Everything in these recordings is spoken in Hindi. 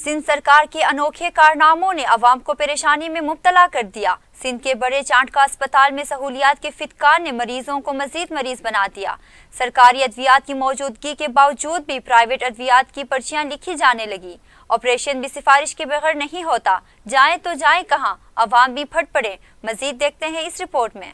सिंध सरकार के अनोखे कारनामों ने अवाम को परेशानी में मुब्तला कर दिया। सिंध के बड़े चांटका अस्पताल में सहूलियात के फितकार ने मरीजों को मजीद मरीज बना दिया। सरकारी अद्वियात की मौजूदगी के बावजूद भी प्राइवेट अद्वियात की पर्चियां लिखी जाने लगी। ऑपरेशन भी सिफारिश के बगैर नहीं होता, जाए तो जाए कहाँ, अवाम भी फट पड़े। मजीद देखते हैं इस रिपोर्ट में।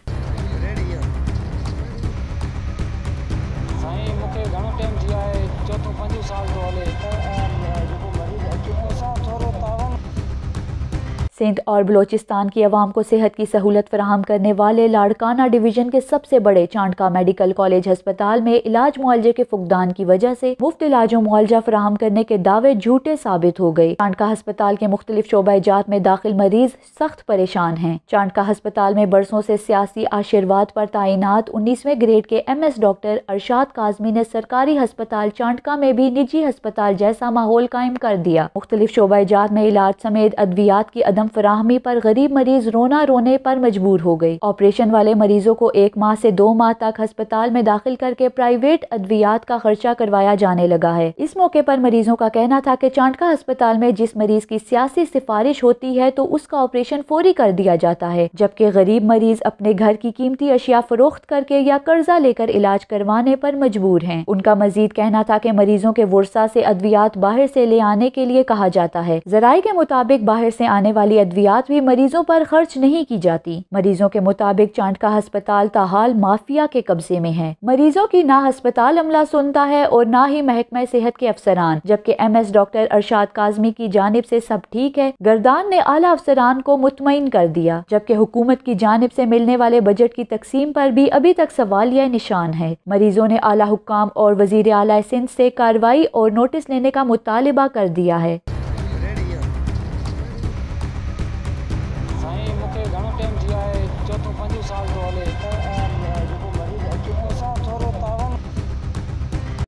सिंध और बलोचिस्तान की अवाम को सेहत की सहूलत फराहम करने वाले लाड़काना डिवीजन के सबसे बड़े चांटका मेडिकल कॉलेज अस्पताल में इलाज मुआवजे के फुकदान की वजह से मुफ्त इलाज मुआवजा फराहम करने के दावे झूठे साबित हो गए। चांटका अस्पताल के मुख्तलिफ शोबाजात में दाखिल मरीज सख्त परेशान हैं। चांटका अस्पताल में बरसों से सियासी आशीर्वाद पर तैनात 19वें ग्रेड के MS डॉक्टर अरशाद काजमी ने सरकारी अस्पताल चांटका में भी निजी अस्पताल जैसा माहौल कायम कर दिया। मुख्तलिफ शोबाजात में इलाज समेत अद्वियात की अदम फराहमी पर गरीब मरीज रोना रोने पर मजबूर हो गए। ऑपरेशन वाले मरीजों को 1 माह से 2 माह तक अस्पताल में दाखिल करके प्राइवेट अद्वियात का खर्चा करवाया जाने लगा है। इस मौके पर मरीजों का कहना था कि चांटका अस्पताल में जिस मरीज की सियासी सिफारिश होती है तो उसका ऑपरेशन फौरी कर दिया जाता है, जबकि गरीब मरीज अपने घर की कीमती अशिया फरोख्त करके या कर्जा लेकर इलाज करवाने पर मजबूर हैं। उनका मजीद कहना था कि मरीजों के वर्सा से अद्वियात बाहर से ले आने के लिए कहा जाता है। जराये के मुताबिक बाहर से आने वाली अद्वियात भी मरीजों पर खर्च नहीं की जाती। मरीजों के मुताबिक चांटका अस्पताल ताहाल माफिया के कब्जे में है। मरीजों की ना अस्पताल अमला सुनता है और ना ही महकमा सेहत के अफसरान, जबकि MS डॉक्टर अरशाद काजमी की जानिब से सब ठीक है। गर्दान ने आला अफसरान को मुतमईन कर दिया, जबकि हुकूमत की जानिब से मिलने वाले बजट की तकसीम पर भी अभी तक सवालिया निशान है। मरीजों ने आला हुक्काम और वजीर आला सिंध से कार्रवाई और नोटिस लेने का मुतालिबा कर दिया है।